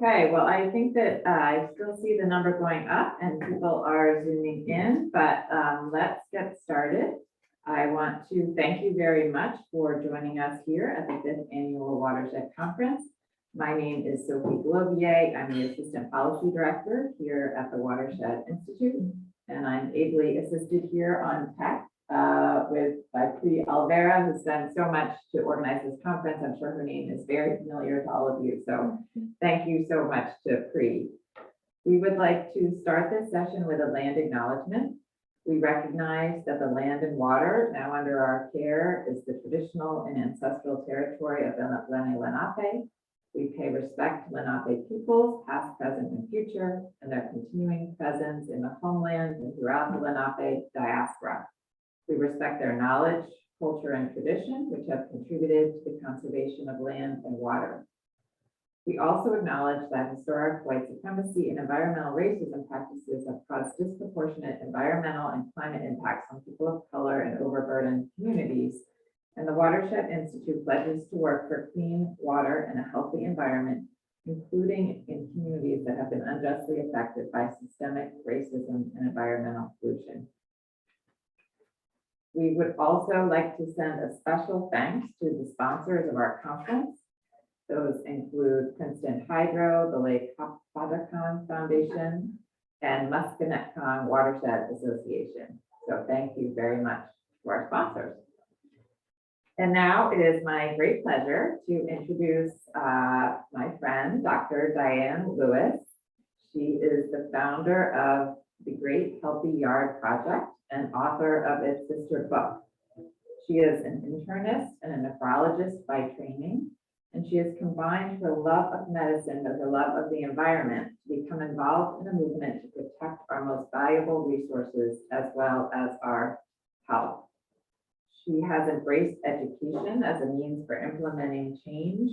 Okay, well, I think that I still see the number going up and people are zooming in, but let's get started. I want to thank you very much for joining us here at the 5th Annual Watershed Conference. My name is Sophie Globier. I'm the Assistant Policy Director here at the Watershed Institute, and I'm ably assisted here on tech by Pri Alvera, who's done so much to organize this conference. I'm sure her name is very familiar to all of you, so thank you so much to Pri. We would like to start this session with a land acknowledgement. We recognize that the land and water now under our care is the traditional and ancestral territory of the Lenape. We pay respect to Lenape peoples, past, present, and future, and their continuing presence in the homeland and throughout the Lenape diaspora. We respect their knowledge, culture, and tradition, which have contributed to the conservation of land and water. We also acknowledge that historic white supremacy and environmental racism practices have caused disproportionate environmental and climate impacts on people of color and overburdened communities. And the Watershed Institute pledges to work for clean water and a healthy environment, including in communities that have been unjustly affected by systemic racism and environmental pollution. We would also like to send a special thanks to the sponsors of our conference. Those include Princeton Hydro, the Lake Fatacon Foundation, and Musconetcong Watershed Association. So thank you very much to our sponsors. And now it is my great pleasure to introduce my friend, Dr. Diane Lewis. She is the founder of the Great Healthy Yard Project and author of its sister book. She is an internist and a nephrologist by training, and she has combined her love of medicine with her love of the environment to become involved in a movement to protect our most valuable resources as well as our health. She has embraced education as a means for implementing change.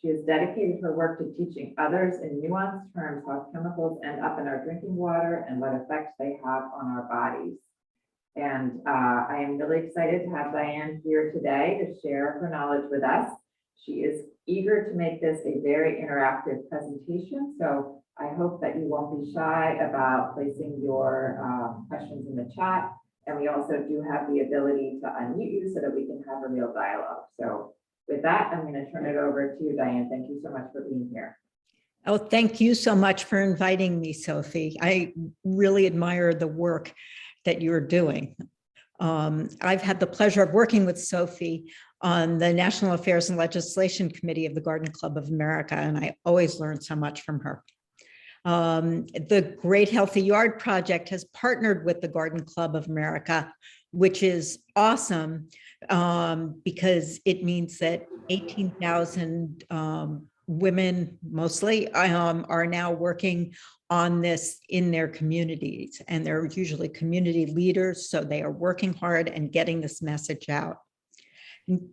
She has dedicated her work to teaching others in nuanced terms how chemicals end up in our drinking water and what effects they have on our bodies. And I am really excited to have Diane here today to share her knowledge with us. She is eager to make this a very interactive presentation, so I hope that you won't be shy about placing your questions in the chat. And we also do have the ability to unmute you so that we can have a real dialogue. So with that, I'm going to turn it over to you, Diane. Thank you so much for being here. Oh, thank you so much for inviting me, Sophie. I really admire the work that you're doing. I've had the pleasure of working with Sophie on the National Affairs and Legislation Committee of the Garden Club of America, and I always learn so much from her. The Great Healthy Yard Project has partnered with the Garden Club of America, which is awesome because it means that 18,000 women mostly are now working on this in their communities, and they're usually community leaders, so they are working hard and getting this message out.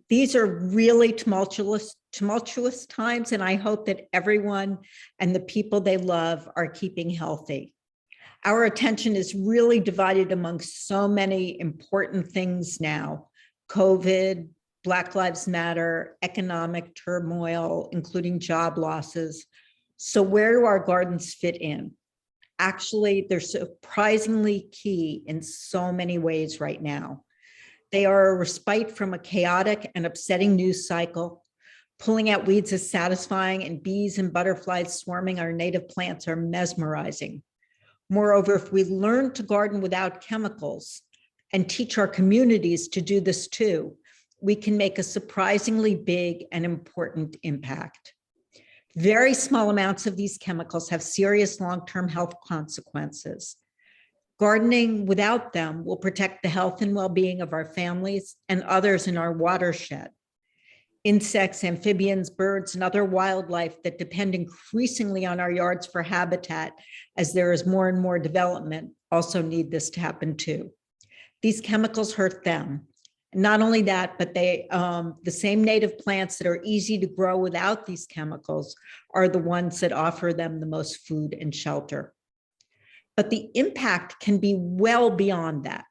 These are really tumultuous times, and I hope that everyone and the people they love are keeping healthy. Our attention is really divided among so many important things now: COVID, Black Lives Matter, economic turmoil, including job losses. So where do our gardens fit in? Actually, they're surprisingly key in so many ways right now. They are a respite from a chaotic and upsetting news cycle. Pulling out weeds is satisfying, and bees and butterflies swarming our native plants are mesmerizing. Moreover, if we learn to garden without chemicals and teach our communities to do this too, we can make a surprisingly big and important impact. Very small amounts of these chemicals have serious long-term health consequences. Gardening without them will protect the health and well-being of our families and others in our watershed. Insects, amphibians, birds, and other wildlife that depend increasingly on our yards for habitat as there is more and more development also need this to happen too. These chemicals hurt them. Not only that, but the same native plants that are easy to grow without these chemicals are the ones that offer them the most food and shelter. But the impact can be well beyond that.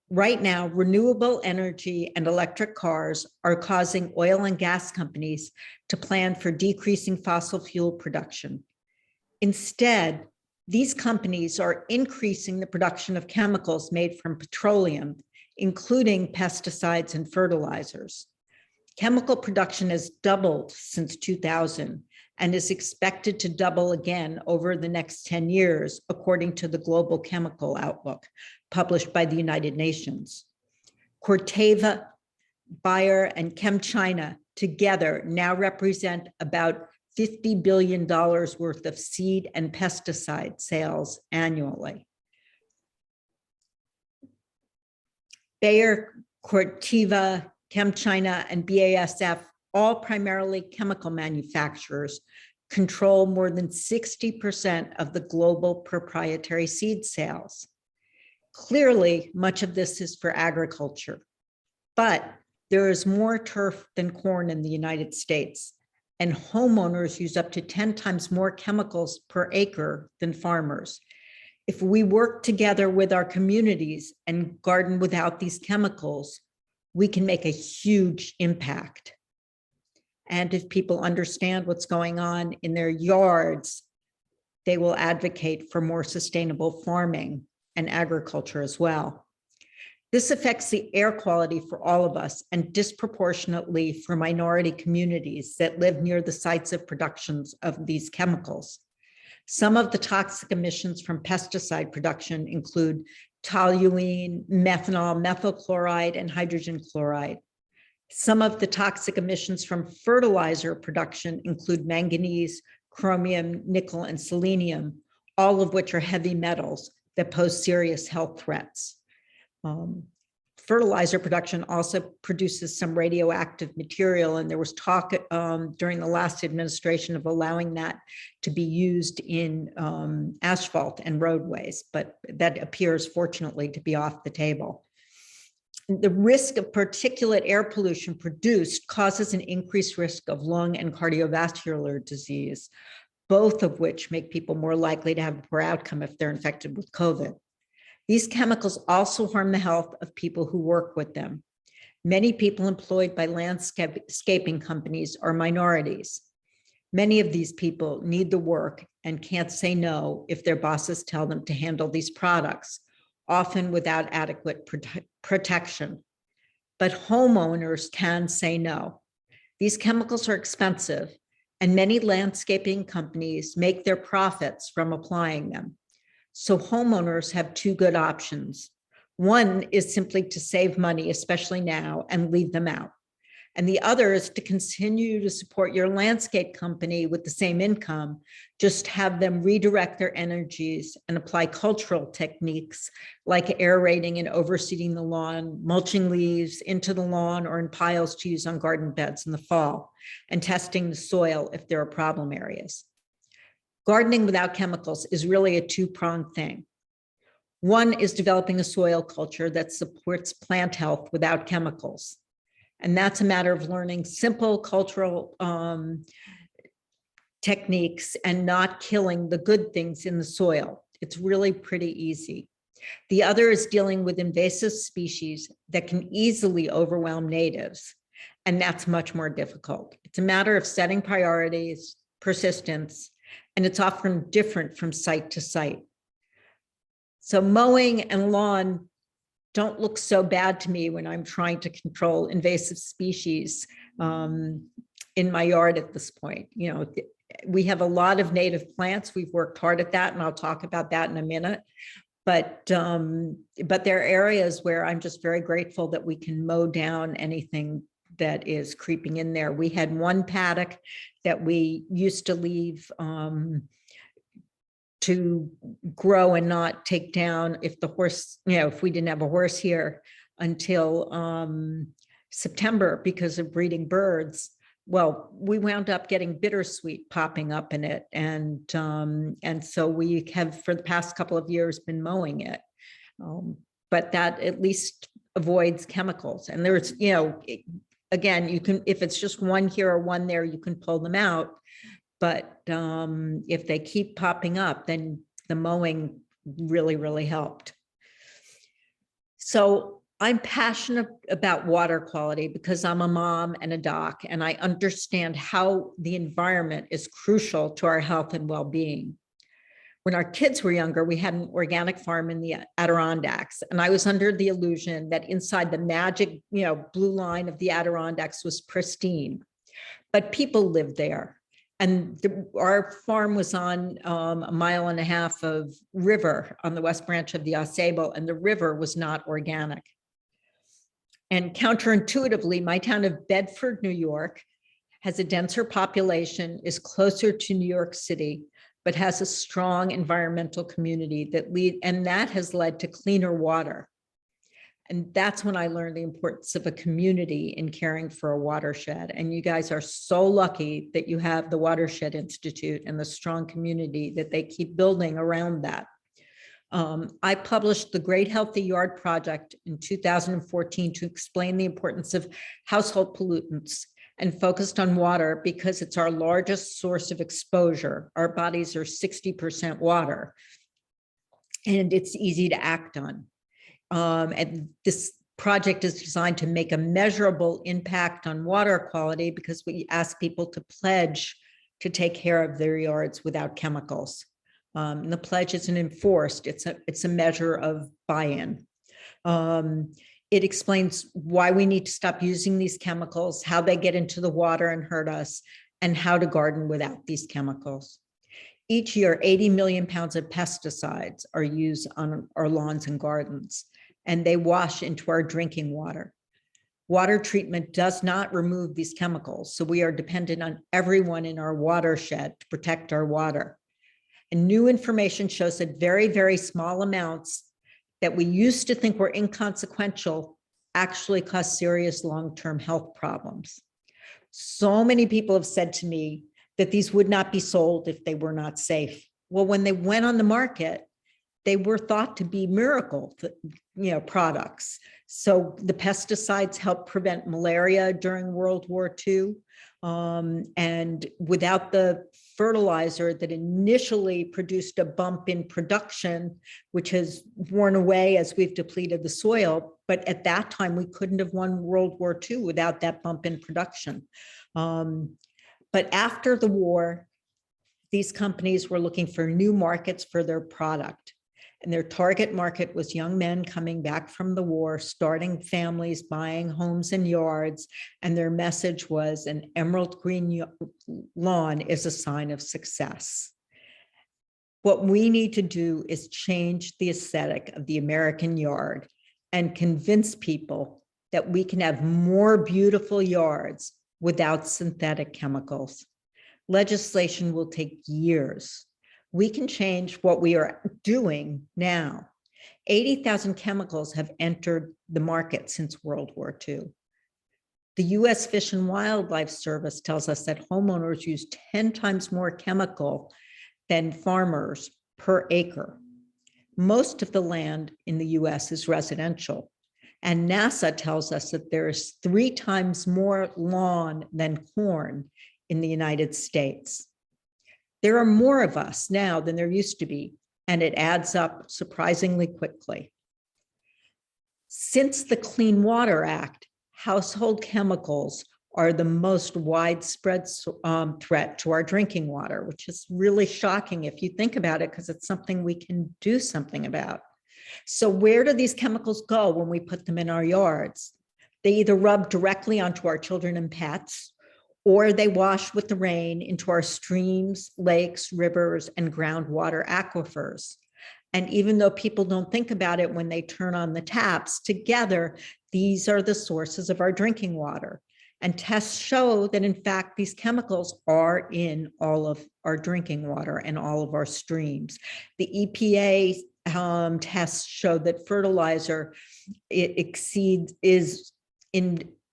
Right now, renewable energy and electric cars are causing oil and gas companies to plan for decreasing fossil fuel production, Instead, these companies are increasing the production of chemicals made from petroleum, including pesticides and fertilizers. Chemical production has doubled since 2000 and is expected to double again over the next 10 years, according to the Global Chemical Outlook, published by the United Nations. Corteva, Bayer, and ChemChina together now represent about $50 billion worth of seed and pesticide sales annually. Bayer, Corteva, ChemChina, and BASF, all primarily chemical manufacturers, control more than 60% of the global proprietary seed sales. Clearly, much of this is for agriculture, but there is more turf than corn in the United States, and homeowners use up to 10 times more chemicals per acre than farmers. If we work together with our communities and garden without these chemicals, we can make a huge impact. And if people understand what's going on in their yards, they will advocate for more sustainable farming and agriculture as well. This affects the air quality for all of us and disproportionately for minority communities that live near the sites of productions of these chemicals. Some of the toxic emissions from pesticide production include toluene, methanol, methyl chloride, and hydrogen chloride. Some of the toxic emissions from fertilizer production include manganese, chromium, nickel, and selenium, all of which are heavy metals that pose serious health threats. Fertilizer production also produces some radioactive material, and there was talk during the last administration of allowing that to be used in asphalt and roadways, but that appears, fortunately, to be off the table. The risk of particulate air pollution produced causes an increased risk of lung and cardiovascular disease, both of which make people more likely to have a poor outcome if they're infected with COVID. These chemicals also harm the health of people who work with them. Many people employed by landscaping companies are minorities. Many of these people need the work and can't say no if their bosses tell them to handle these products, often without adequate protection. But homeowners can say no. These chemicals are expensive, and many landscaping companies make their profits from applying them. So homeowners have two good options. One is simply to save money, especially now, and leave them out. And the other is to continue to support your landscape company with the same income, just have them redirect their energies and apply cultural techniques like aerating and overseeding the lawn, mulching leaves into the lawn or in piles to use on garden beds in the fall, and testing the soil if there are problem areas. Gardening without chemicals is really a two-pronged thing. One is developing a soil culture that supports plant health without chemicals. And that's a matter of learning simple cultural techniques and not killing the good things in the soil. It's really pretty easy. The other is dealing with invasive species that can easily overwhelm natives. And that's much more difficult. It's a matter of setting priorities, persistence, and it's often different from site to site. So mowing and lawn don't look so bad to me when I'm trying to control invasive species in my yard at this point. You know, we have a lot of native plants. We've worked hard at that, and I'll talk about that in a minute. But there are areas where I'm just very grateful that we can mow down anything that is creeping in there. We had one paddock that we used to leave to grow and not take down if the horse, you know, if we didn't have a horse here until September because of breeding birds. Well, we wound up getting bittersweet popping up in it. And so we have for the past couple of years been mowing it. But that at least avoids chemicals. And there's, you know, again, you can, if it's just one here or one there, you can pull them out. But if they keep popping up, then the mowing really, really helped. So I'm passionate about water quality because I'm a mom and a doc, and I understand how the environment is crucial to our health and well-being. when our kids were younger, we had an organic farm in the Adirondacks, and I was under the illusion that inside the magic, blue line of the Adirondacks was pristine, but people lived there. And our farm was on a mile and a half of river on the west branch of the Ausable, and the river was not organic. And counterintuitively, my town of Bedford, New York, has a denser population, is closer to New York City, but has a strong environmental community that has led to cleaner water. And that's when I learned the importance of a community in caring for a watershed. And you guys are so lucky that you have the Watershed Institute and the strong community that they keep building around that. I published the Great Healthy Yard Project in 2014 to explain the importance of household pollutants and focused on water because it's our largest source of exposure. Our bodies are 60% water, and it's easy to act on. And this project is designed to make a measurable impact on water quality because we ask people to pledge to take care of their yards without chemicals. And the pledge isn't enforced. It's a measure of buy-in. It explains why we need to stop using these chemicals, how they get into the water and hurt us, and how to garden without these chemicals. Each year, 80 million pounds of pesticides are used on our lawns and gardens, and they wash into our drinking water. Water treatment does not remove these chemicals, so we are dependent on everyone in our watershed to protect our water. And new information shows that very, very small amounts that we used to think were inconsequential actually cause serious long-term health problems. So many people have said to me that these would not be sold if they were not safe. Well, when they went on the market, they were thought to be miracle, products. So the pesticides helped prevent malaria during World War II. And without the fertilizer that initially produced a bump in production, which has worn away as we've depleted the soil. But at that time, we couldn't have won World War II without that bump in production. But after the war, these companies were looking for new markets for their product. And their target market was young men coming back from the war, starting families, buying homes and yards. And their message was an emerald green lawn is a sign of success. What we need to do is change the aesthetic of the American yard and convince people that we can have more beautiful yards without synthetic chemicals. Legislation will take years. We can change what we are doing now. 80,000 chemicals have entered the market since World War II. The US Fish and Wildlife Service tells us that homeowners use 10 times more chemical than farmers per acre. Most of the land in the US is residential. And NASA tells us that there's 3 times more lawn than corn in the United States. There are more of us now than there used to be, and it adds up surprisingly quickly. Since the Clean Water Act, household chemicals are the most widespread threat to our drinking water, which is really shocking if you think about it, because it's something we can do something about. So where do these chemicals go when we put them in our yards? They either rub directly onto our children and pets, or they wash with the rain into our streams, lakes, rivers, and groundwater aquifers. And even though people don't think about it when they turn on the taps, together, these are the sources of our drinking water. And tests show that, in fact, these chemicals are in all of our drinking water and all of our streams. The EPA tests show that fertilizer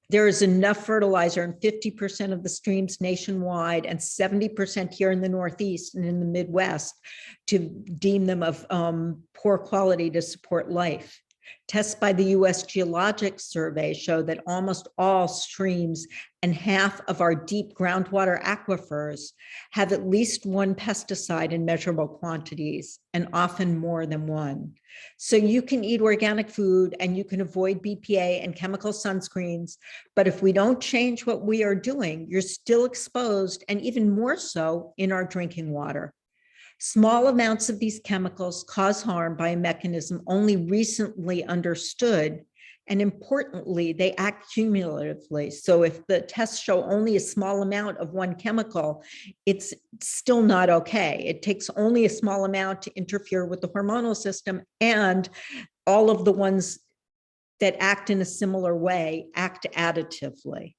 there is enough fertilizer in 50% of the streams nationwide and 70% here in the Northeast and in the Midwest to deem them of poor quality to support life. Tests by the US Geologic Survey show that almost all streams and half of our deep groundwater aquifers have at least one pesticide in measurable quantities, and often more than one. So you can eat organic food and you can avoid BPA and chemical sunscreens, but if we don't change what we are doing, you're still exposed, and even more so in our drinking water. Small amounts of these chemicals cause harm by a mechanism only recently understood. And importantly, they act cumulatively. So if the tests show only a small amount of one chemical, it's still not okay. It takes only a small amount to interfere with the hormonal system, and all of the ones that act in a similar way act additively.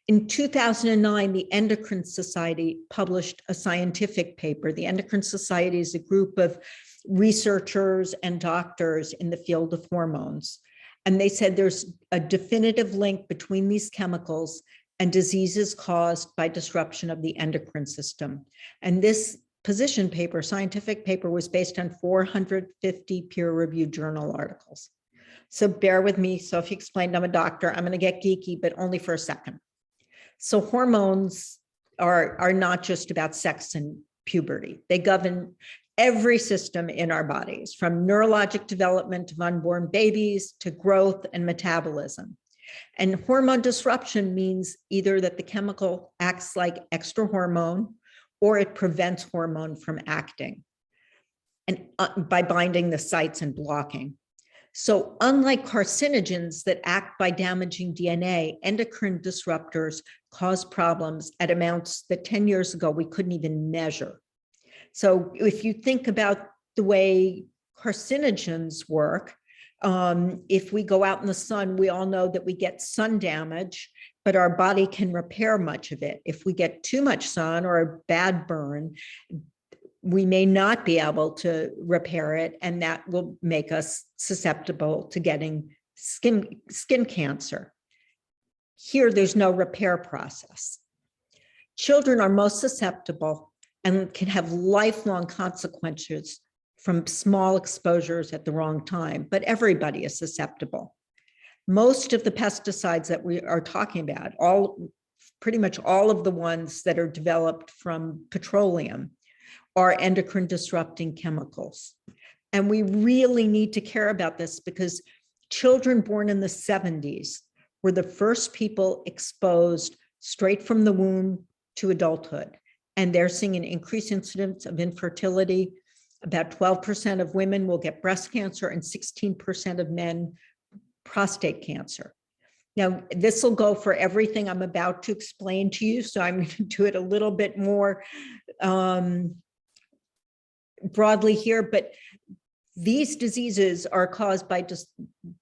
In 2009, the Endocrine Society published a scientific paper. The Endocrine Society is a group of researchers and doctors in the field of hormones. And they said there's a definitive link between these chemicals and diseases caused by disruption of the endocrine system. And this position paper, scientific paper, was based on 450 peer-reviewed journal articles. So bear with me. Sophie explained I'm a doctor. I'm going to get geeky, but only for a second. So hormones are not just about sex and puberty. They govern every system in our bodies, from neurologic development of unborn babies to growth and metabolism. And hormone disruption means either that the chemical acts like extra hormone or it prevents hormone from acting, and by binding the sites and blocking. So unlike carcinogens that act by damaging DNA, endocrine disruptors cause problems at amounts that 10 years ago we couldn't even measure. So if you think about the way carcinogens work, if we go out in the sun, we all know that we get sun damage, but our body can repair much of it. If we get too much sun or a bad burn, we may not be able to repair it, and that will make us susceptible to getting skin cancer. Here, there's no repair process. Children are most susceptible and can have lifelong consequences from small exposures at the wrong time, but everybody is susceptible. Most of the pesticides that we are talking about, pretty much all of the ones that are developed from petroleum, are endocrine disrupting chemicals. And we really need to care about this because children born in the 70s were the first people exposed straight from the womb to adulthood. And they're seeing an increased incidence of infertility. About 12% of women will get breast cancer and 16% of men prostate cancer. Now, this will go for everything I'm about to explain to you, so I'm going to do it a little bit more broadly here, but these diseases are caused by just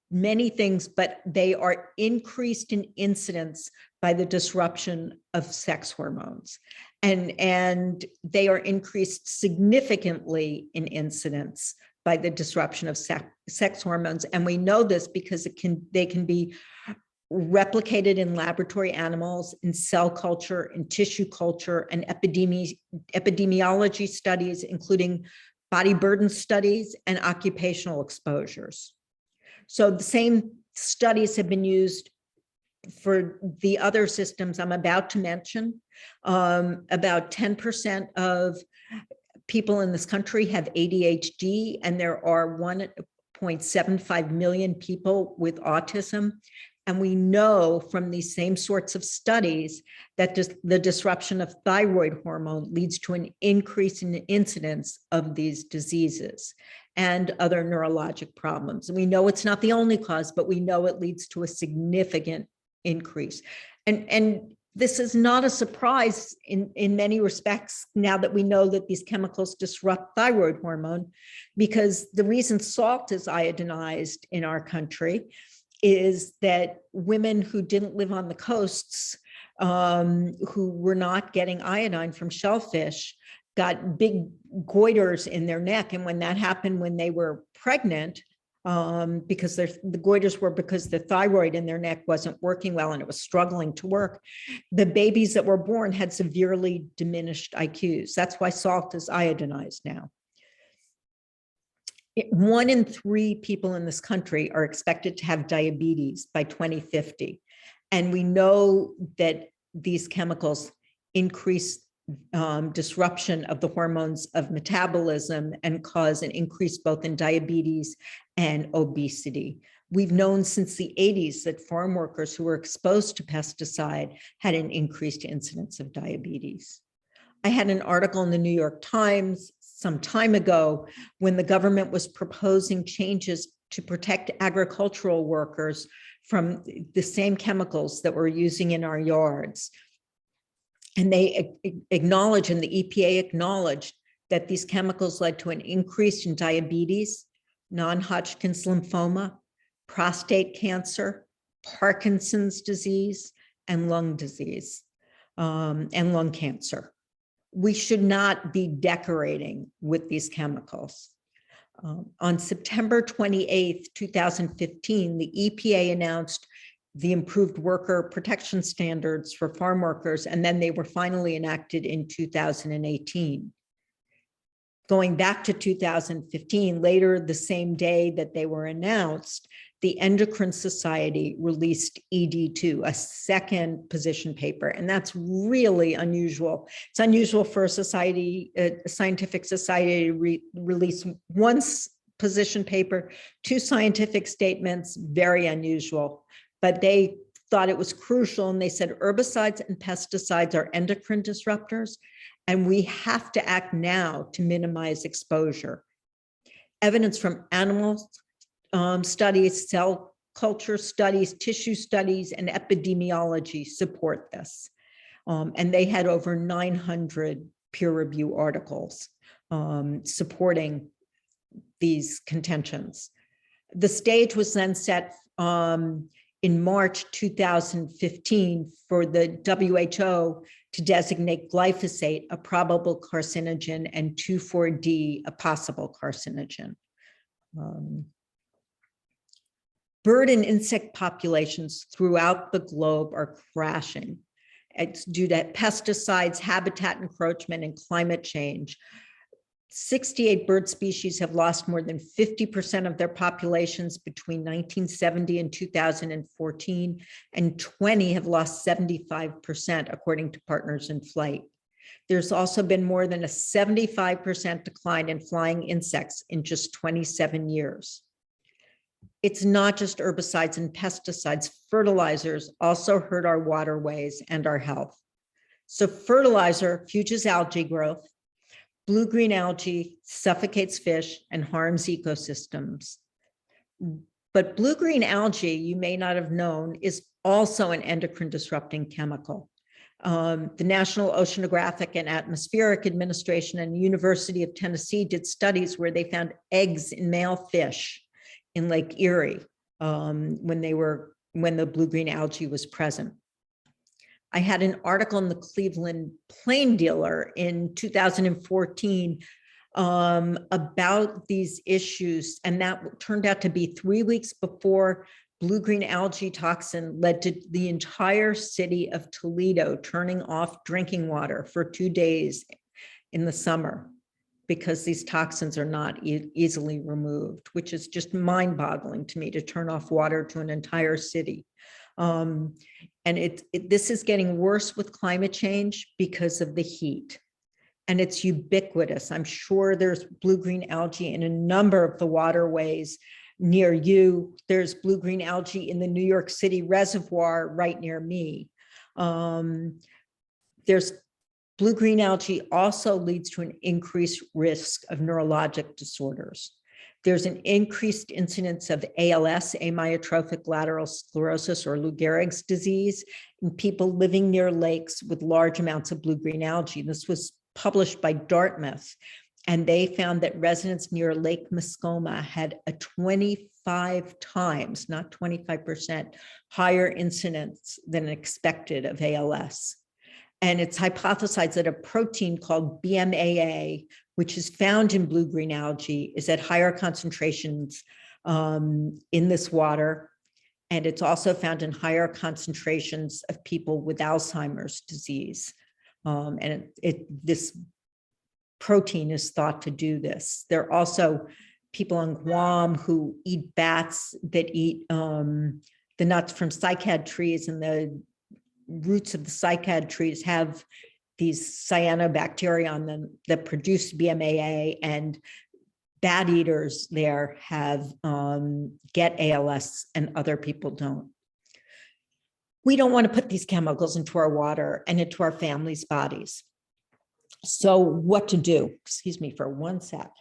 many things, but they are increased in incidence by the disruption of sex hormones. And they are increased significantly in incidence by the disruption of sex hormones. And we know this because they can be replicated in laboratory animals, in cell culture, in tissue culture, and epidemiology studies, including body burden studies and occupational exposures. So the same studies have been used for the other systems I'm about to mention. About 10% of people in this country have ADHD, and there are 1.75 million people with autism. And we know from these same sorts of studies that the disruption of thyroid hormone leads to an increase in the incidence of these diseases and other neurologic problems. And we know it's not the only cause, but we know it leads to a significant increase. And this is not a surprise in many respects now that we know that these chemicals disrupt thyroid hormone, because the reason salt is iodinized in our country is that women who didn't live on the coasts, who were not getting iodine from shellfish, got big goiters in their neck. And when that happened when they were pregnant, because the goiters were because the thyroid in their neck wasn't working well and it was struggling to work, the babies that were born had severely diminished IQs. That's why salt is iodinized now. 1 in 3 people in this country are expected to have diabetes by 2050. And we know that these chemicals increase disruption of the hormones of metabolism and cause an increase both in diabetes and obesity. We've known since the 80s that farm workers who were exposed to pesticide had an increased incidence of diabetes. I had an article in the New York Times some time ago when the government was proposing changes to protect agricultural workers from the same chemicals that we're using in our yards. And they acknowledge, and the EPA acknowledged, that these chemicals led to an increase in diabetes, non-Hodgkin's lymphoma, prostate cancer, Parkinson's disease, and lung disease, and lung cancer. We should not be decorating with these chemicals. On September 28th, 2015, the EPA announced the improved worker protection standards for farm workers, and then they were finally enacted in 2018. Going back to 2015, later the same day that they were announced, the Endocrine Society released ED2, a second position paper, and that's really unusual. It's unusual for a scientific society to release one position paper, two scientific statements, very unusual. But they thought it was crucial, and they said herbicides and pesticides are endocrine disruptors, and we have to act now to minimize exposure. Evidence from animal studies, cell culture studies, tissue studies, and epidemiology support this. And they had over 900 peer review articles supporting these contentions. The stage was then set in March 2015 for the WHO to designate glyphosate a probable carcinogen and 2,4-D a possible carcinogen. Bird and insect populations throughout the globe are crashing. It's due to pesticides, habitat encroachment, and climate change. 68 bird species have lost more than 50% of their populations between 1970 and 2014, and 20 have lost 75%, according to Partners in Flight. There's also been more than a 75% decline in flying insects in just 27 years. It's not just herbicides and pesticides. Fertilizers also hurt our waterways and our health. So fertilizer fuses algae growth. Blue-green algae suffocates fish and harms ecosystems. But blue-green algae, you may not have known, is also an endocrine disrupting chemical. The National Oceanographic and Atmospheric Administration and the University of Tennessee did studies where they found eggs in male fish in Lake Erie when the blue-green algae was present. I had an article in the Cleveland Plain Dealer in 2014 about these issues, and that turned out to be 3 weeks before blue-green algae toxin led to the entire city of Toledo turning off drinking water for 2 days in the summer because these toxins are not easily removed, which is just mind-boggling to me, to turn off water to an entire city. And this is getting worse with climate change because of the heat, and it's ubiquitous. I'm sure there's blue-green algae in a number of the waterways near you. There's blue-green algae in the New York City reservoir right near me. There's blue-green algae also leads to an increased risk of neurologic disorders. There's an increased incidence of ALS, amyotrophic lateral sclerosis, or Lou Gehrig's disease, in people living near lakes with large amounts of blue-green algae. This was published by Dartmouth, and they found that residents near Lake Muskoma had a 25 times, not 25%, higher incidence than expected of ALS. And it's hypothesized that a protein called BMAA, which is found in blue-green algae, is at higher concentrations in this water. And it's also found in higher concentrations of people with Alzheimer's disease. This protein is thought to do this. There are also people on Guam who eat bats that eat the nuts from cycad trees, and the roots of the cycad trees have these cyanobacteria on them that produce BMAA, and bat eaters there have get ALS and other people don't. We don't want to put these chemicals into our water and into our families' bodies. So what to do? Excuse me for one sec.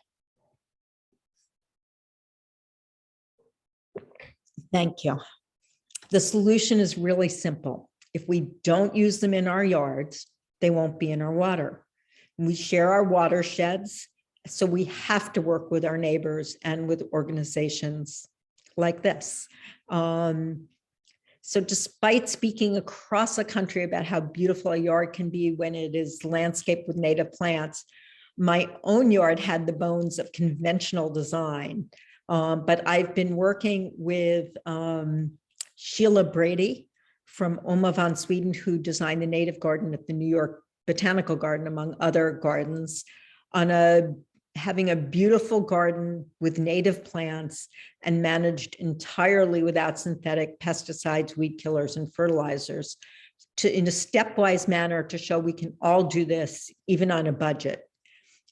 Thank you. The solution is really simple. If we don't use them in our yards, they won't be in our water. We share our watersheds, so we have to work with our neighbors and with organizations like this. So despite speaking across the country about how beautiful a yard can be when it is landscaped with native plants, my own yard had the bones of conventional design. But I've been working with Sheila Brady from Oma van Sweden, who designed the native garden at the New York Botanical Garden, among other gardens, on having a beautiful garden with native plants and managed entirely without synthetic pesticides, weed killers, and fertilizers, in a stepwise manner to show we can all do this, even on a budget.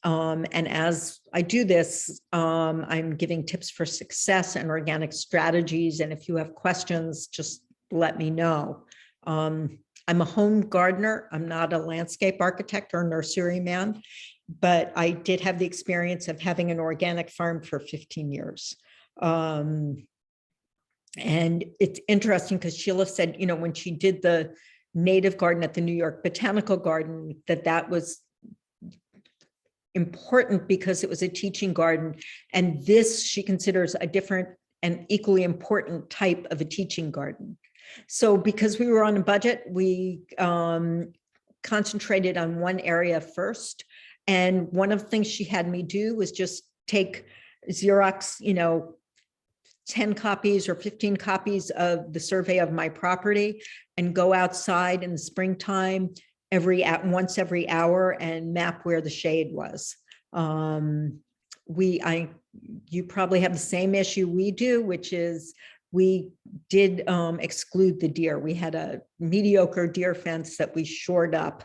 And as I do this, I'm giving tips for success and organic strategies. And if you have questions, just let me know. I'm a home gardener. I'm not a landscape architect or nursery man, but I did have the experience of having an organic farm for 15 years. And it's interesting because Sheila said, you know, when she did the native garden at the New York Botanical Garden, that was important because it was a teaching garden. And this she considers a different and equally important type of a teaching garden. So because we were on a budget, we concentrated on one area first. And one of the things she had me do was just take Xerox, 10 copies or 15 copies of the survey of my property and go outside in the springtime once every hour and map where the shade was. You probably have the same issue we do, which is we did exclude the deer. We had a mediocre deer fence that we shored up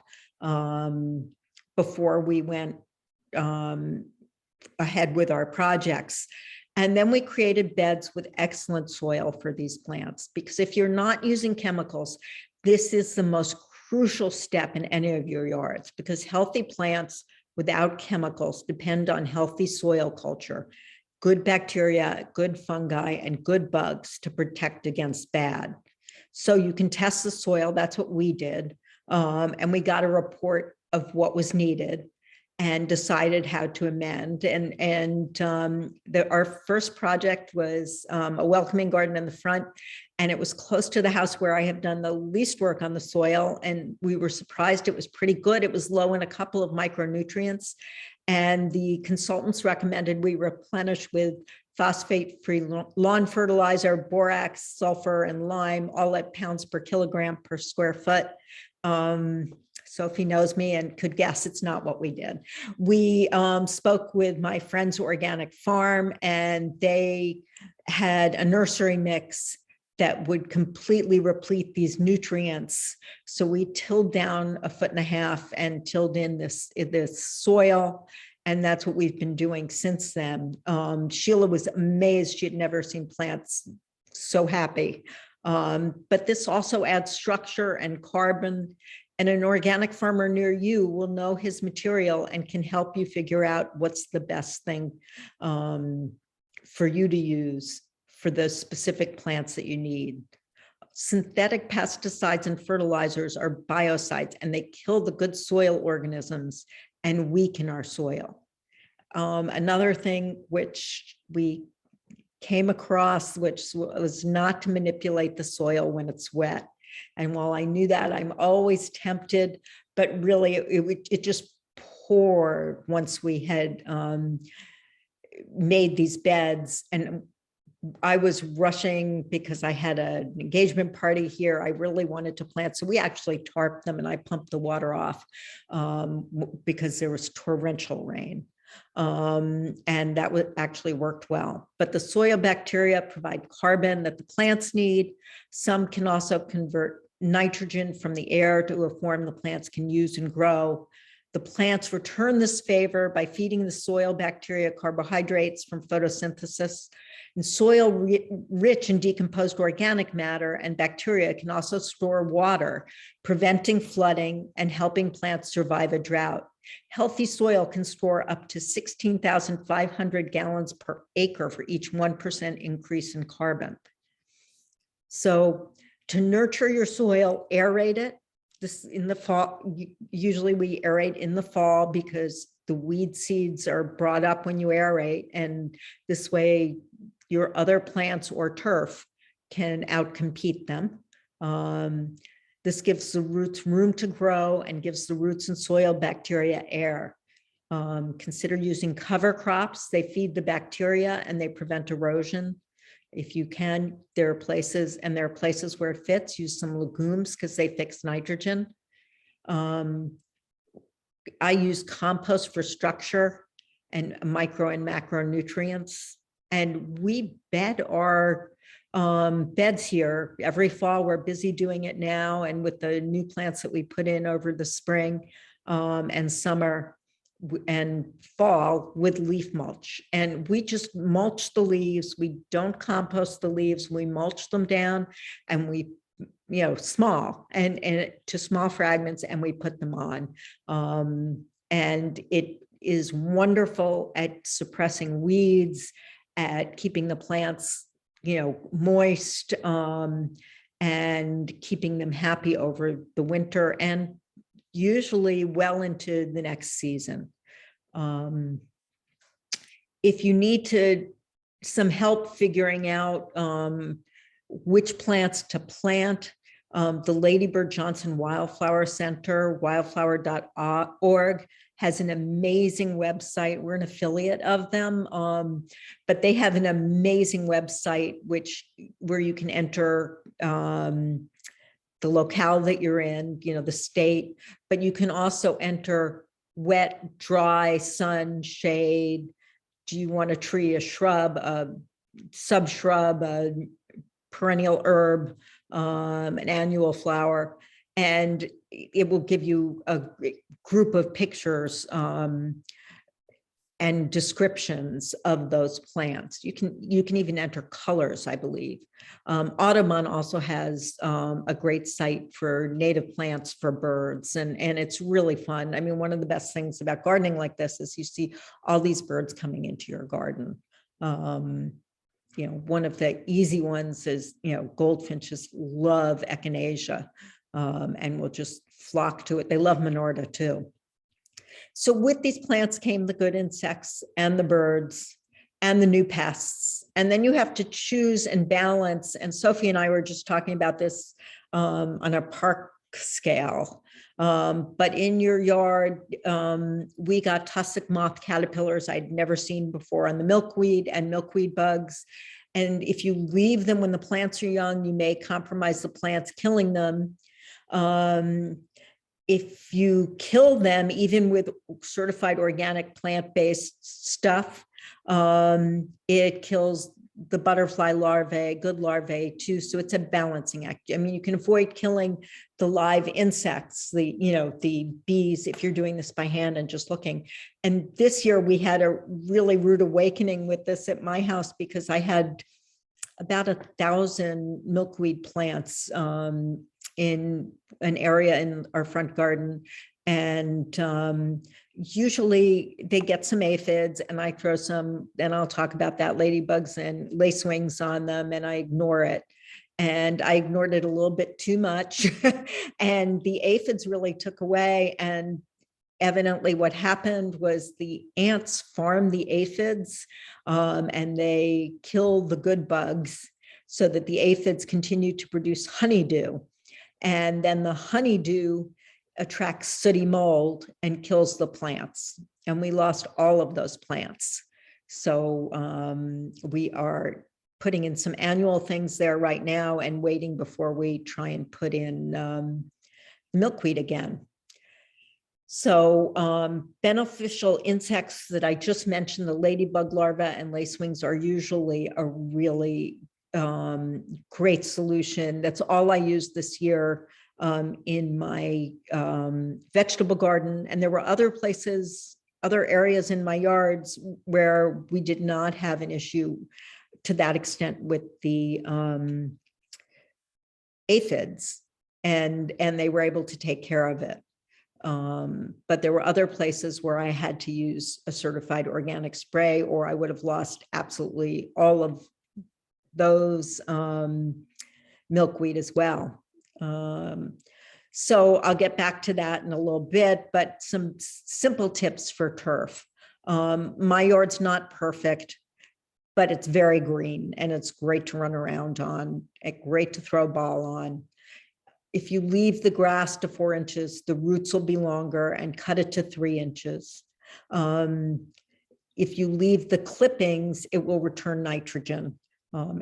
before we went ahead with our projects. And then we created beds with excellent soil for these plants, because if you're not using chemicals, this is the most crucial step in any of your yards, because healthy plants without chemicals depend on healthy soil culture, good bacteria, good fungi, and good bugs to protect against bad. So you can test the soil. That's what we did. And we got a report of what was needed and decided how to amend. Our first project was a welcoming garden in the front, and it was close to the house where I have done the least work on the soil. And we were surprised it was pretty good. It was low in a couple of micronutrients. And the consultants recommended we replenish with phosphate-free lawn fertilizer, borax, sulfur, and lime, all at pounds per kilogram per square foot. Sophie knows me and could guess it's not what we did. We spoke with my friend's organic farm, and they had a nursery mix that would completely replete these nutrients. So we tilled down 1.5 feet and tilled in this soil. And that's what we've been doing since then. Sheila was amazed. She had never seen plants so happy. But this also adds structure and carbon. And an organic farmer near you will know his material and can help you figure out what's the best thing for you to use for the specific plants that you need. Synthetic pesticides and fertilizers are biocides, and they kill the good soil organisms and weaken our soil. Another thing which we came across, which was not to manipulate the soil when it's wet. And while I knew that, I'm always tempted, but really it just poured once we had made these beds. And I was rushing because I had an engagement party here. I really wanted to plant. So we actually tarped them, and I pumped the water off because there was torrential rain. And that actually worked well. But the soil bacteria provide carbon that the plants need. Some can also convert nitrogen from the air to a form the plants can use and grow. The plants return this favor by feeding the soil bacteria carbohydrates from photosynthesis. And soil rich in decomposed organic matter and bacteria can also store water, preventing flooding and helping plants survive a drought. Healthy soil can store up to 16,500 gallons per acre for each 1% increase in carbon. So to nurture your soil, aerate it. This in the fall, usually we aerate in the fall because the weed seeds are brought up when you aerate, and this way your other plants or turf can outcompete them. This gives the roots room to grow and gives the roots and soil bacteria air. Consider using cover crops. They feed the bacteria and they prevent erosion. If you can, there are places where it fits, use some legumes because they fix nitrogen. I use compost for structure and micro and macronutrients. And we bed our beds here every fall. We're busy doing it now. And with the new plants that we put in over the spring and summer and fall with leaf mulch. And we just mulch the leaves. We don't compost the leaves. We mulch them down and we, small and to small fragments, and we put them on. And it is wonderful at suppressing weeds, at keeping the plants, moist, and keeping them happy over the winter and usually well into the next season. If you need some help figuring out which plants to plant, the Ladybird Johnson Wildflower Center, wildflower.org, has an amazing website. We're an affiliate of them, but they have an amazing website where you can enter the locale that you're in, the state, but you can also enter wet, dry, sun, shade. Do you want a tree, a shrub, a subshrub, a perennial herb, an annual flower? And it will give you a group of pictures and descriptions of those plants. You can even enter colors, I believe. Audubon also has a great site for native plants for birds, and it's really fun. I mean, one of the best things about gardening like this is you see all these birds coming into your garden. One of the easy ones is, goldfinches love echinacea and will just flock to it. They love Minorta too. So with these plants came the good insects and the birds and the new pests. And then you have to choose and balance. And Sophie and I were just talking about this on a park scale. But in your yard, we got tussock moth caterpillars I'd never seen before on the milkweed and milkweed bugs. And if you leave them when the plants are young, you may compromise the plants, killing them. If you kill them, even with certified organic plant-based stuff, it kills the butterfly larvae, good larvae too. So it's a balancing act. I mean, you can avoid killing the live insects, the bees, if you're doing this by hand and just looking. And this year we had a really rude awakening with this at my house because I had about 1,000 milkweed plants in an area in our front garden. And usually they get some aphids and I throw some, and I'll talk about that, ladybugs and lacewings on them, and I ignore it. And I ignored it a little bit too much. And the aphids really took away. And evidently what happened was the ants farmed the aphids and they killed the good bugs so that the aphids continued to produce honeydew. And then the honeydew attracts sooty mold and kills the plants. And we lost all of those plants. So we are putting in some annual things there right now and waiting before we try and put in milkweed again. So beneficial insects that I just mentioned, the ladybug larvae and lacewings, are usually a really great solution. That's all I used this year in my vegetable garden. And there were other places, other areas in my yards where we did not have an issue to that extent with the aphids, and they were able to take care of it. But there were other places where I had to use a certified organic spray, or I would have lost absolutely all of those milkweed as well. So I'll get back to that in a little bit, but some simple tips for turf. My yard's not perfect, but it's very green and it's great to run around on, great to throw a ball on. If you leave the grass to 4 inches, the roots will be longer, and cut it to 3 inches. If you leave the clippings, it will return nitrogen.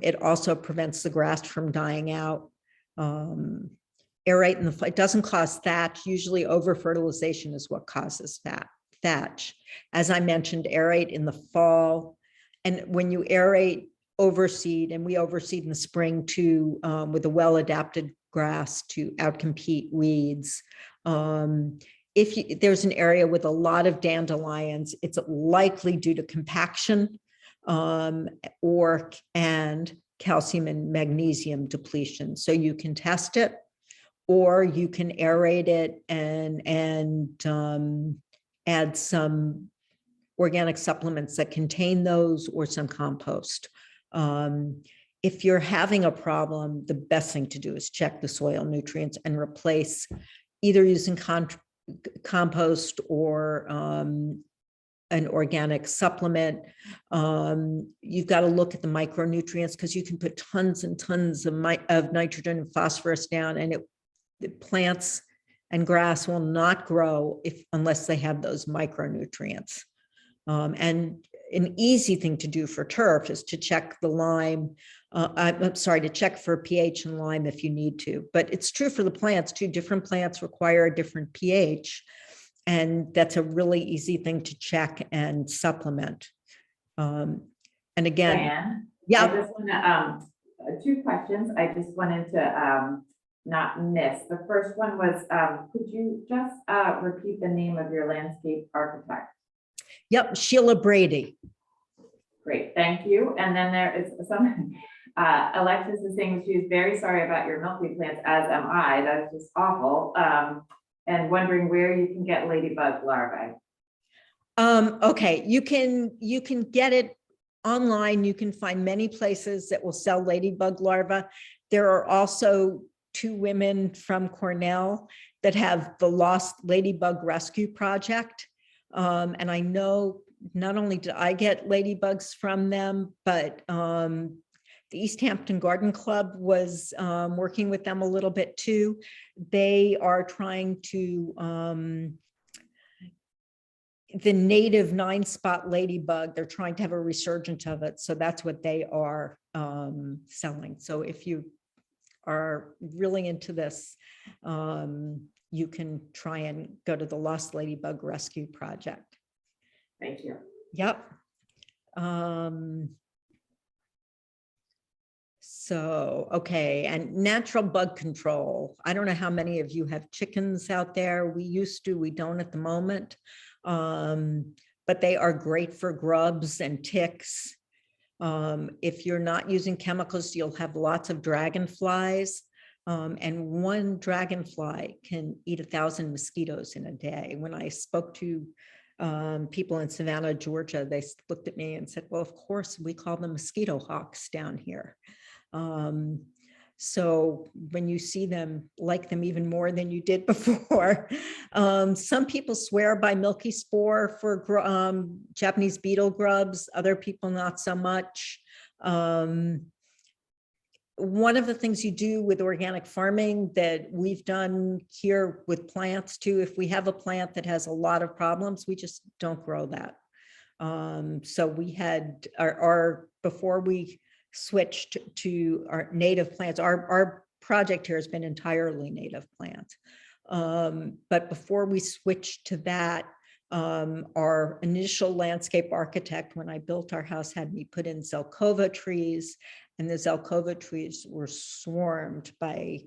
It also prevents the grass from dying out. Aerate in the, it doesn't cause thatch. Usually over fertilization is what causes thatch. As I mentioned, aerate in the fall. And when you aerate, overseed, and we overseed in the spring too, with a well-adapted grass to outcompete weeds. If there's an area with a lot of dandelions, it's likely due to compaction and calcium and magnesium depletion. So you can test it, or you can aerate it and add some organic supplements that contain those, or some compost. If you're having a problem, the best thing to do is check the soil nutrients and replace, either using compost or an organic supplement. You've got to look at the micronutrients, because you can put tons and tons of nitrogen and phosphorus down, and the plants and grass will not grow unless they have those micronutrients. And an easy thing to do for turf is to check the lime. I'm sorry, to check for pH and lime if you need to, but it's true for the plants too. Different plants require a different pH, and that's a really easy thing to check and supplement. And again, Diane, yeah, I just want to, 2 questions. I just wanted to not miss. The first one was, could you just repeat the name of your landscape architect? Yep, Sheila Brady. Great, thank you. And then there is some, Alexis is saying she's very sorry about your milkweed plants, as am I. That's just awful. And wondering where you can get ladybug larvae. Okay, you can get it online. You can find many places that will sell ladybug larvae. There are also 2 women from Cornell that have the Lost Ladybug Rescue Project. And I know not only did I get ladybugs from them, but the East Hampton Garden Club was working with them a little bit too. They are trying to, the native 9-spot ladybug, they're trying to have a resurgence of it. So that's what they are selling. So if you are really into this, you can try and go to the Lost Ladybug Rescue Project. Thank you. Yep. So, okay, and natural bug control. I don't know how many of you have chickens out there. We used to, we don't at the moment, but they are great for grubs and ticks. If you're not using chemicals, you'll have lots of dragonflies. And one dragonfly can eat 1,000 mosquitoes in a day. When I spoke to people in Savannah, Georgia, they looked at me and said, well, of course, we call them mosquito hawks down here. So when you see them, like them even more than you did before. Some people swear by milky spore for Japanese beetle grubs, other people not so much. One of the things you do with organic farming that we've done here with plants too, if we have a plant that has a lot of problems, we just don't grow that. So we had before we switched to our native plants, our project here has been entirely native plants. But before we switched to that, our initial landscape architect, when I built our house, had me put in Zelkova trees, and the Zelkova trees were swarmed by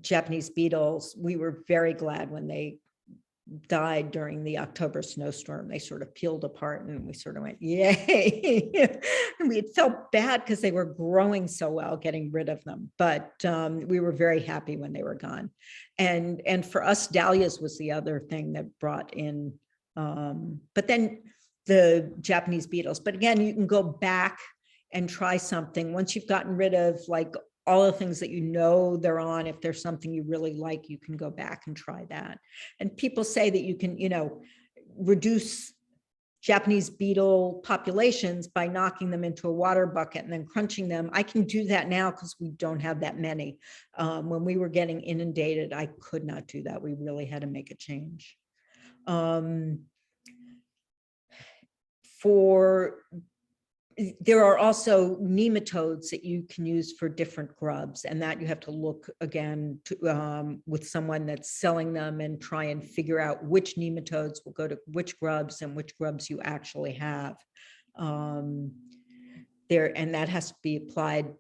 Japanese beetles. We were very glad when they died during the October snowstorm. They sort of peeled apart and we sort of went, yay. And we had felt bad because they were growing so well, getting rid of them. But we were very happy when they were gone. And for us, dahlias was the other thing that brought in, but then the Japanese beetles. But again, you can go back and try something once you've gotten rid of like all the things that you know they're on. If there's something you really like, you can go back and try that. And people say that you can, reduce Japanese beetle populations by knocking them into a water bucket and then crunching them. I can do that now because we don't have that many. When we were getting inundated, I could not do that. We really had to make a change. There are also nematodes that you can use for different grubs, and that you have to look again to, with someone that's selling them and try and figure out which nematodes will go to which grubs and which grubs you actually have. And that has to be applied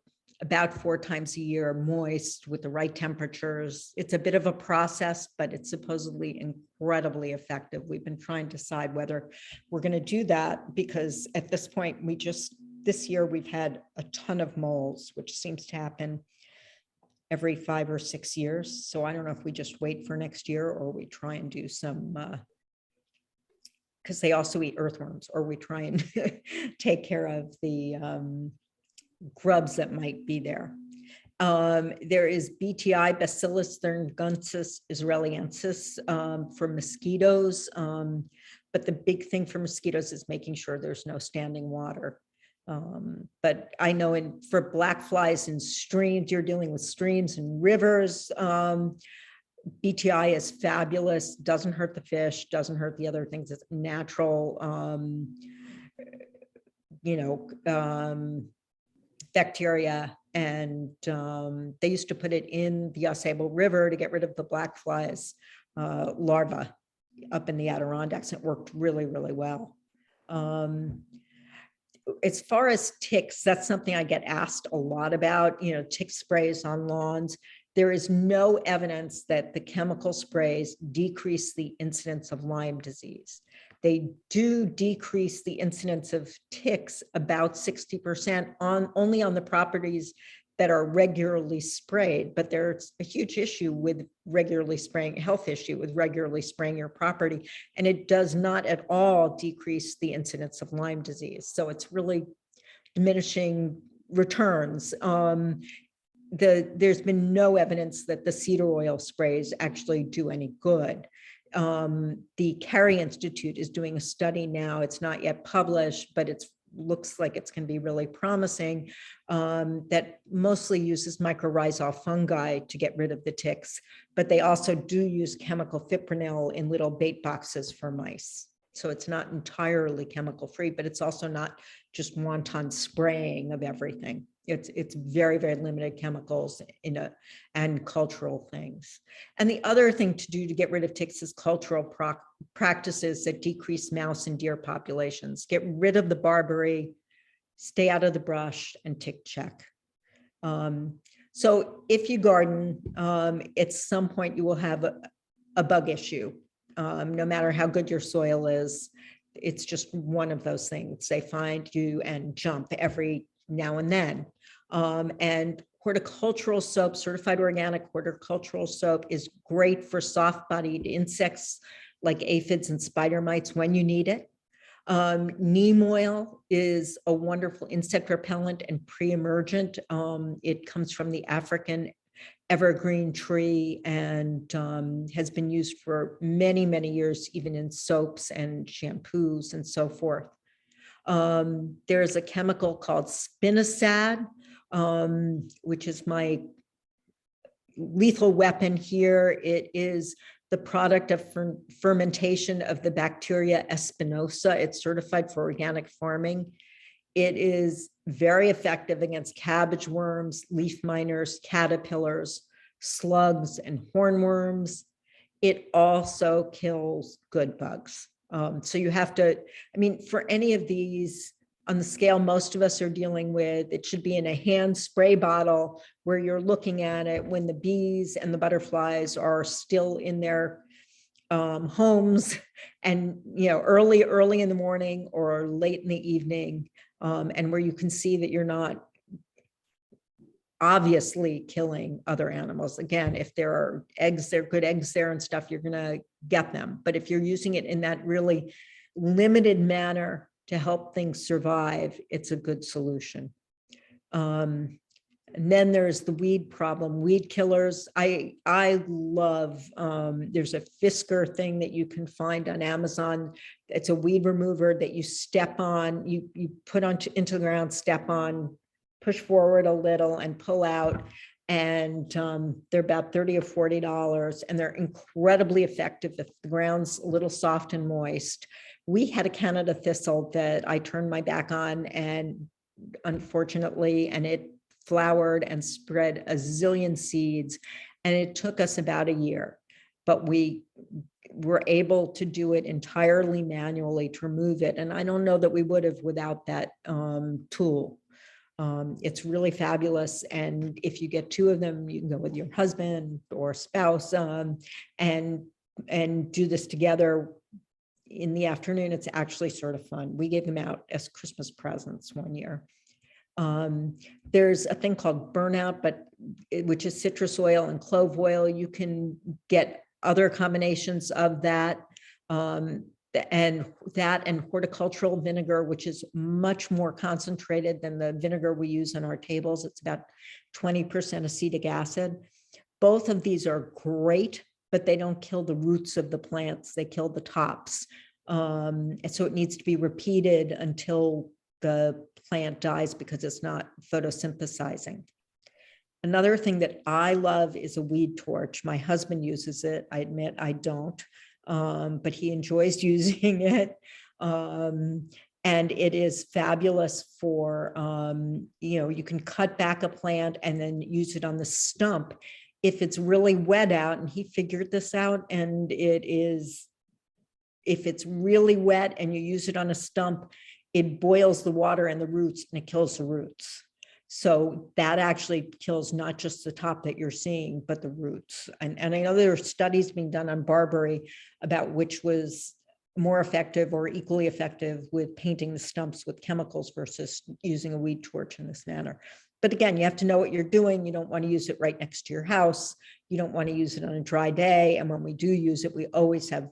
about 4 times a year, moist with the right temperatures. It's a bit of a process, but it's supposedly incredibly effective. We've been trying to decide whether we're going to do that because at this point, this year we've had a ton of moles, which seems to happen every 5 or 6 years. So I don't know if we just wait for next year or we try and do some, because they also eat earthworms, or we try and take care of the grubs that might be there. There is BTI, Bacillus thuringiensis israelensis, for mosquitoes. But the big thing for mosquitoes is making sure there's no standing water. But I know for black flies in streams, you're dealing with streams and rivers. BTI is fabulous, doesn't hurt the fish, doesn't hurt the other things. It's natural, bacteria, and they used to put it in the Ausable River to get rid of the black flies larvae up in the Adirondacks. It worked really, really well. As far as ticks, that's something I get asked a lot about, tick sprays on lawns. There is no evidence that the chemical sprays decrease the incidence of Lyme disease. They do decrease the incidence of ticks about 60% only on the properties that are regularly sprayed, but there's a huge issue with regularly spraying, health issue with regularly spraying your property, and it does not at all decrease the incidence of Lyme disease. So it's really diminishing returns. There's been no evidence that the cedar oil sprays actually do any good. The Carey Institute is doing a study now. It's not yet published, but it looks like it's going to be really promising, that mostly uses mycorrhizal fungi to get rid of the ticks, but they also do use chemical fipronil in little bait boxes for mice. So it's not entirely chemical free, but it's also not just wanton spraying of everything. It's very, very limited chemicals and cultural things. And the other thing to do to get rid of ticks is cultural practices that decrease mouse and deer populations. Get rid of the barberry, stay out of the brush, and tick check. So if you garden, at some point you will have a bug issue. No matter how good your soil is, it's just one of those things. They find you and jump every now and then. And horticultural soap, certified organic horticultural soap, is great for soft-bodied insects like aphids and spider mites when you need it. Neem oil is a wonderful insect repellent and pre-emergent. It comes from the African evergreen tree and has been used for many, many years, even in soaps and shampoos and so forth. There's a chemical called spinosad, which is my lethal weapon here. It is the product of fermentation of the bacteria Espinosa. It's certified for organic farming. It is very effective against cabbage worms, leaf miners, caterpillars, slugs, and hornworms. It also kills good bugs. So you have to, for any of these on the scale most of us are dealing with, it should be in a hand spray bottle where you're looking at it when the bees and the butterflies are still in their homes, and early in the morning or late in the evening, and where you can see that you're not obviously killing other animals. Again, if there are eggs, there are good eggs there and stuff, you're going to get them. But if you're using it in that really limited manner to help things survive, it's a good solution. And then there's the weed problem, weed killers. I love, there's a Fisker thing that you can find on Amazon. It's a weed remover that you step on, you put into the ground, step on, push forward a little and pull out. And they're about $30 or $40, and they're incredibly effective if the ground's a little soft and moist. We had a Canada thistle that I turned my back on, and unfortunately, and it flowered and spread a zillion seeds, and it took us about a year, but we were able to do it entirely manually to remove it. And I don't know that we would have without that tool. It's really fabulous. And if you get two of them, you can go with your husband or spouse and do this together in the afternoon. It's actually sort of fun. We gave them out as Christmas presents one year. There's a thing called burnout, which is citrus oil and clove oil. You can get other combinations of that. And horticultural vinegar, which is much more concentrated than the vinegar we use on our tables. It's about 20% acetic acid. Both of these are great, but they don't kill the roots of the plants. They kill the tops. And so it needs to be repeated until the plant dies because it's not photosynthesizing. Another thing that I love is a weed torch. My husband uses it. I admit I don't. But he enjoys using it. And it is fabulous for, you can cut back a plant and then use it on the stump. If it's really wet out, and he figured this out, and if it's really wet and you use it on a stump, it boils the water and the roots, and it kills the roots. So that actually kills not just the top that you're seeing, but the roots. And I know there are studies being done on barberry about which was more effective or equally effective with painting the stumps with chemicals versus using a weed torch in this manner. But again, you have to know what you're doing. You don't want to use it right next to your house. You don't want to use it on a dry day. And when we do use it, we always have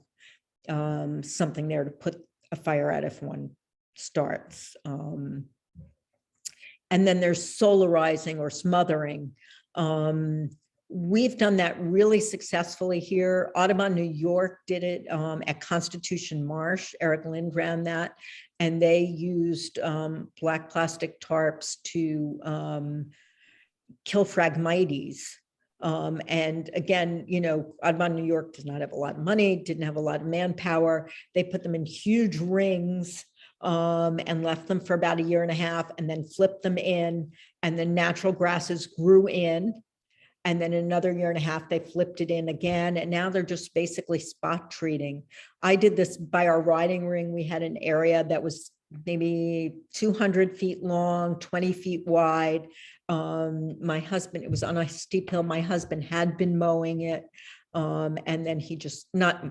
something there to put a fire out if one starts. And then there's solarizing or smothering. We've done that really successfully here. Audubon, New York did it at Constitution Marsh. Eric Lind ran that. And they used black plastic tarps to kill Phragmites. And again, Audubon, New York does not have a lot of money, didn't have a lot of manpower. They put them in huge rings and left them for about a year and a half, and then flipped them in, and the natural grasses grew in. And then another year and a half, they flipped it in again. And now they're just basically spot treating. I did this by our riding ring. We had an area that was maybe 200 feet long, 20 feet wide. My husband, it was on a steep hill. My husband had been mowing it. And then he just not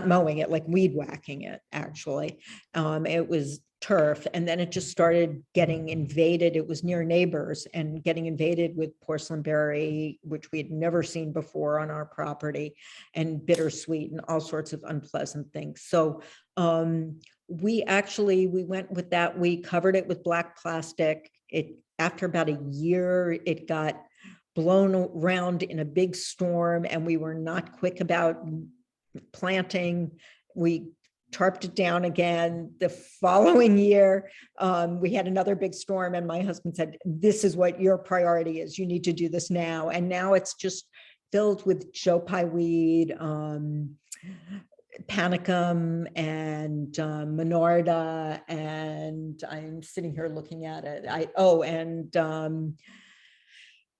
mowing it, like weed whacking it, actually. It was turf, and then it just started getting invaded. It was near neighbors and getting invaded with porcelain berry, which we had never seen before on our property, and bittersweet and all sorts of unpleasant things. So we went with that. We covered it with black plastic. After about a year, it got blown around in a big storm, and we were not quick about planting. We tarped it down again. The following year, we had another big storm, and my husband said, "This is what your priority is. You need to do this now." And now it's just filled with Joe Pye weed, panicum, and Monarda, and I'm sitting here looking at it.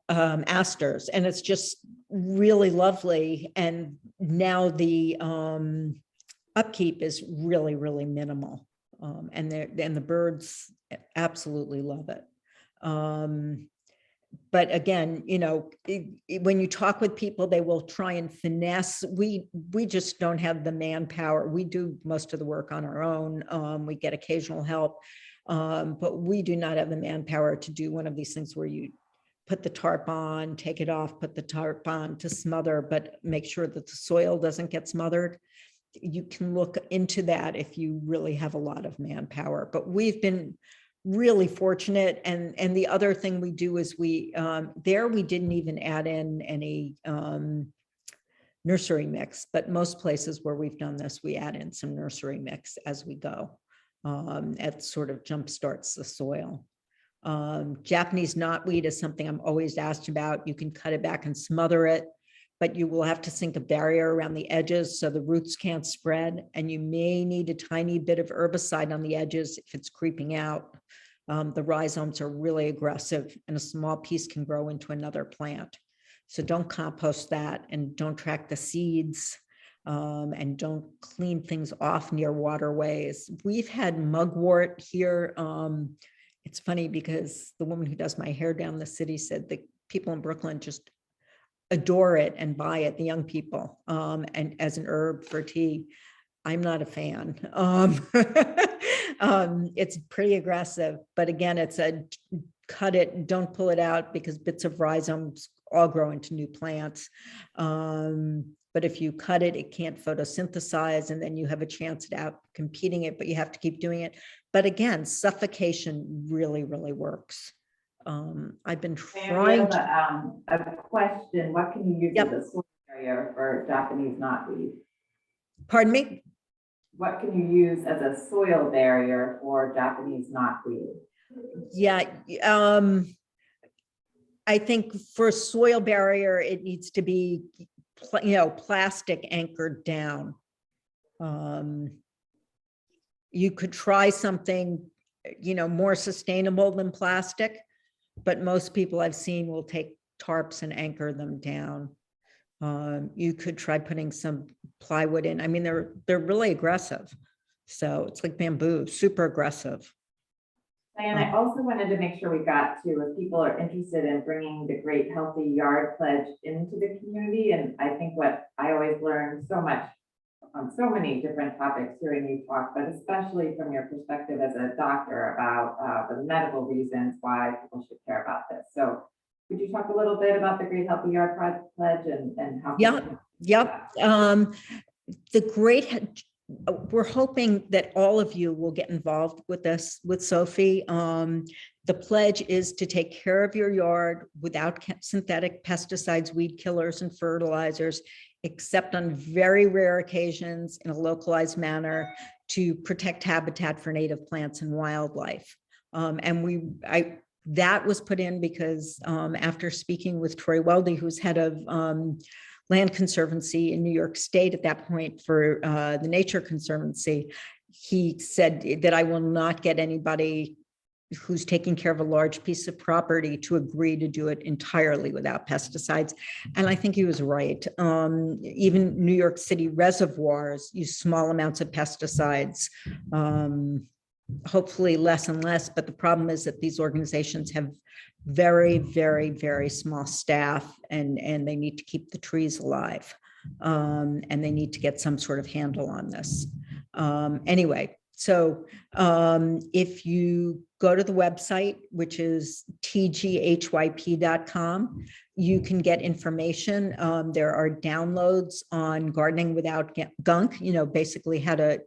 Asters, and it's just really lovely. And now the upkeep is really, really minimal, and the birds absolutely love it. But again, you know, when you talk with people, they will try and finesse. We just don't have the manpower. We do most of the work on our own. We get occasional help, but we do not have the manpower to do one of these things where you put the tarp on, take it off, put the tarp on to smother, but make sure that the soil doesn't get smothered. You can look into that if you really have a lot of manpower, but we've been really fortunate. And the other thing we do is we didn't even add in any nursery mix, but most places where we've done this, we add in some nursery mix as we go. It sort of jumpstarts the soil. Japanese knotweed is something I'm always asked about. You can cut it back and smother it, but you will have to sink a barrier around the edges so the roots can't spread. And you may need a tiny bit of herbicide on the edges if it's creeping out. The rhizomes are really aggressive and a small piece can grow into another plant. So don't compost that and don't track the seeds and don't clean things off near waterways. We've had mugwort here. It's funny because the woman who does my hair down the city said that people in Brooklyn just adore it and buy it, the young people, and as an herb for tea. I'm not a fan. It's pretty aggressive, but again, it's a cut it, don't pull it out because bits of rhizomes all grow into new plants. But if you cut it, it can't photosynthesize, and then you have a chance at out competing it, but you have to keep doing it. But again, suffocation really, really works. I've been trying to. A question, what can you use Yep. as a soil barrier for Japanese knotweed? Pardon me? What can you use as a soil barrier for Japanese knotweed? Yeah, I think for soil barrier, it needs to be, plastic anchored down. You could try something, more sustainable than plastic, but most people I've seen will take tarps and anchor them down. You could try putting some plywood in. I mean, they're really aggressive. So it's like bamboo, super aggressive. And I also wanted to make sure we got to, if people are interested in bringing the Great Healthy Yard Pledge into the community. And I think what I always learn so much on so many different topics hearing you talk, but especially from your perspective as a doctor about the medical reasons why people should care about this. So could you talk a little bit about the Great Healthy Yard Pledge and how? Yep. We're hoping that all of you will get involved with this with Sophie. The pledge is to take care of your yard without synthetic pesticides, weed killers, and fertilizers, except on very rare occasions in a localized manner to protect habitat for native plants and wildlife. That was put in because after speaking with Troy Weldy, who's head of Land Conservancy in New York State at that point for the Nature Conservancy, he said that I will not get anybody who's taking care of a large piece of property to agree to do it entirely without pesticides. And I think he was right. Even New York City reservoirs use small amounts of pesticides, hopefully less and less. But the problem is that these organizations have very, very, very small staff, and they need to keep the trees alive. And they need to get some sort of handle on this. Anyway, so if you go to the website, which is tghyp.com, you can get information. There are downloads on gardening without gunk, basically how to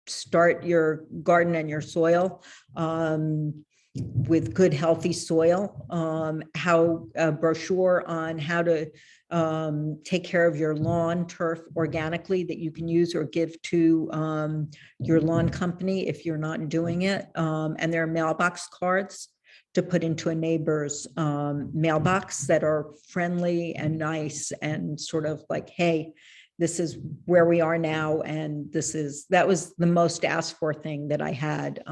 start your garden and your soil with good, healthy soil, a brochure on how to take care of your lawn turf organically that you can use or give to your lawn company if you're not doing it. And there are mailbox cards to put into a neighbor's mailbox that are friendly and nice and sort of like, hey, this is where we are now. And that was the most asked for thing that I had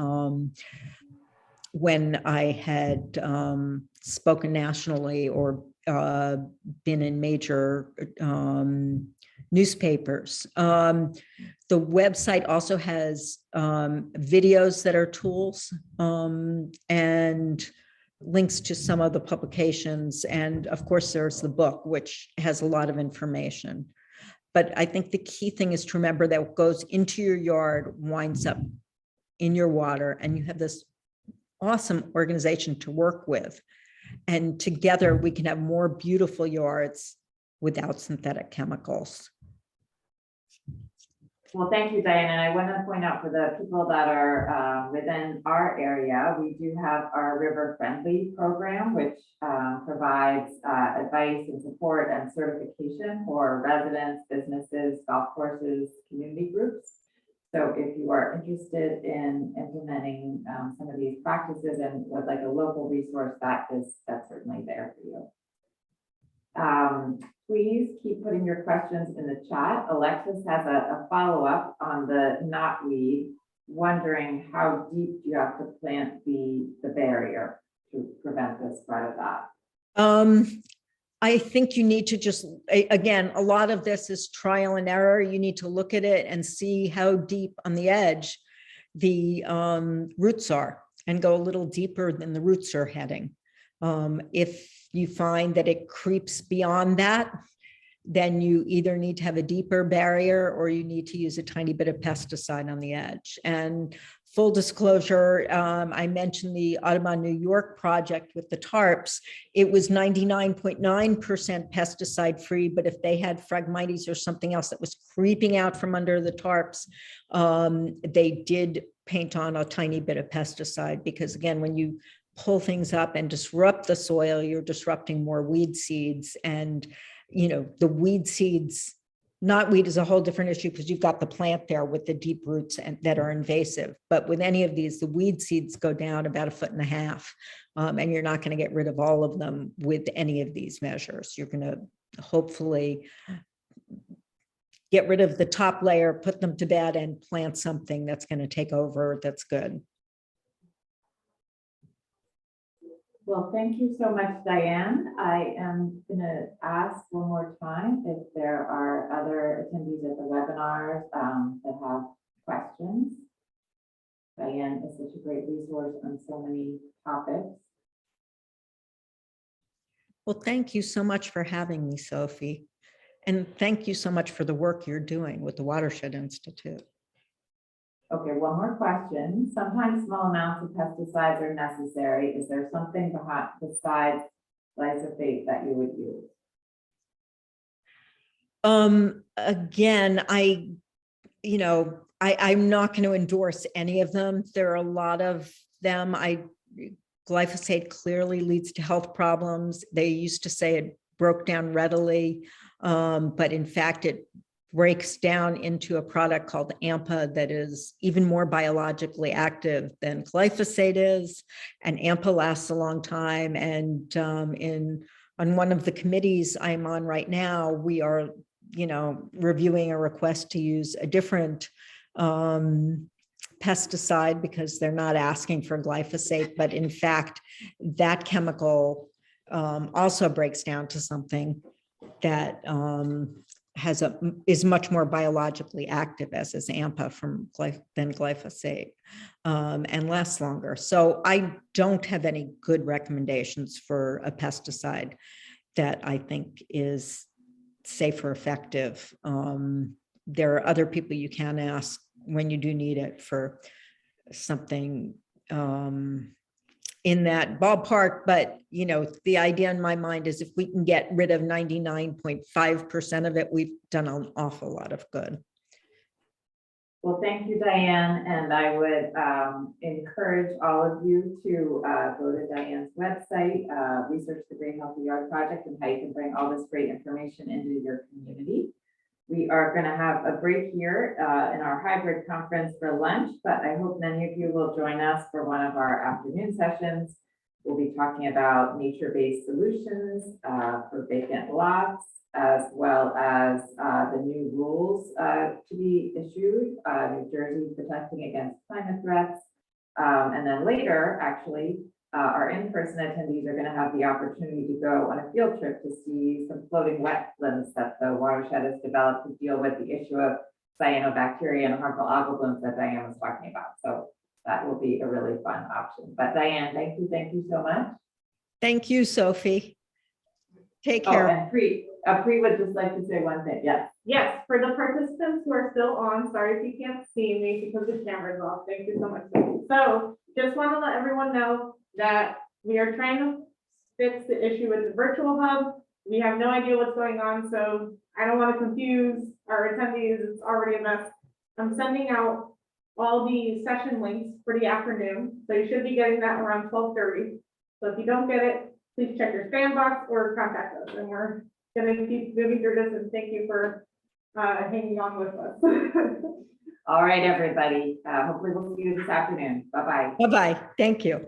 when I had spoken nationally or been in major newspapers. The website also has videos that are tools, and links to some of the publications. And of course, there's the book, which has a lot of information. But I think the key thing is to remember that what goes into your yard winds up in your water, and you have this awesome organization to work with. And together we can have more beautiful yards without synthetic chemicals. Well, thank you, Diane. And I want to point out for the people that are within our area, we do have our River Friendly program, which provides advice and support and certification for residents, businesses, golf courses, community groups. So if you are interested in implementing some of these practices and would like a local resource, that's certainly there for you. Please keep putting your questions in the chat. Alexis has a follow-up on the knotweed, wondering how deep you have to plant the barrier to prevent the spread of that. I think you need to just, again, a lot of this is trial and error. You need to look at it and see how deep on the edge the roots are and go a little deeper than the roots are heading. If you find that it creeps beyond that, then you either need to have a deeper barrier or you need to use a tiny bit of pesticide on the edge. And full disclosure, I mentioned the Audubon New York project with the tarps. It was 99.9% pesticide free, but if they had Phragmites or something else that was creeping out from under the tarps, they did paint on a tiny bit of pesticide, because again, when you pull things up and disrupt the soil, you're disrupting more weed seeds. And, you know, the weed seeds, knotweed is a whole different issue because you've got the plant there with the deep roots and that are invasive. But with any of these, the weed seeds go down about 1.5 feet. And you're not going to get rid of all of them with any of these measures. You're going to hopefully get rid of the top layer, put them to bed, and plant something that's going to take over that's good. Well, thank you so much, Diane. I am going to ask one more time if there are other attendees at the webinars that have questions. Diane is such a great resource on so many topics. Well, thank you so much for having me, Sophie. And thank you so much for the work you're doing with the Watershed Institute. Okay, one more question. Sometimes small amounts of pesticides are necessary. Is there something besides glyphosate that you would use? Again, I'm not going to endorse any of them. There are a lot of them. Glyphosate clearly leads to health problems. They used to say it broke down readily, but in fact, it breaks down into a product called AMPA that is even more biologically active than glyphosate is, and AMPA lasts a long time. And on one of the committees I'm on right now, we are, reviewing a request to use a different pesticide because they're not asking for glyphosate, but in fact, that chemical also breaks down to something that is much more biologically active, as is AMPA than glyphosate, and lasts longer. So I don't have any good recommendations for a pesticide that I think is safe or effective. There are other people you can ask when you do need it for something in that ballpark. But, the idea in my mind is if we can get rid of 99.5% of it, we've done an awful lot of good. Well, thank you, Diane. And I would encourage all of you to go to Diane's website, research the Great Healthy Yard Project, and how you can bring all this great information into your community. We are going to have a break here in our hybrid conference for lunch, but I hope many of you will join us for one of our afternoon sessions. We'll be talking about nature-based solutions for vacant lots, as well as the new rules to be issued, New Jersey protecting against climate threats. And then later, actually, our in-person attendees are going to have the opportunity to go on a field trip to see some floating wetlands that the watershed has developed to deal with the issue of cyanobacteria and harmful algal blooms that Diane was talking about. So that will be a really fun option. But Diane, thank you so much. Thank you, Sophie. Take Oh, care. and Pri would just like to say one thing, yes. Yes, for the participants who are still on, sorry if you can't see me because the camera's off. Thank you so much. So just want to let everyone know that we are trying to fix the issue with the virtual hub. We have no idea what's going on, so I don't want to confuse our attendees. It's already a mess. I'm sending out all the session links for the afternoon, so you should be getting that around 12:30. So if you don't get it, please check your spam box or contact us, and we're gonna keep moving through this, and thank you for hanging on with us. All right, everybody. Hopefully we'll see you this afternoon. Bye-bye. Bye-bye. Thank you.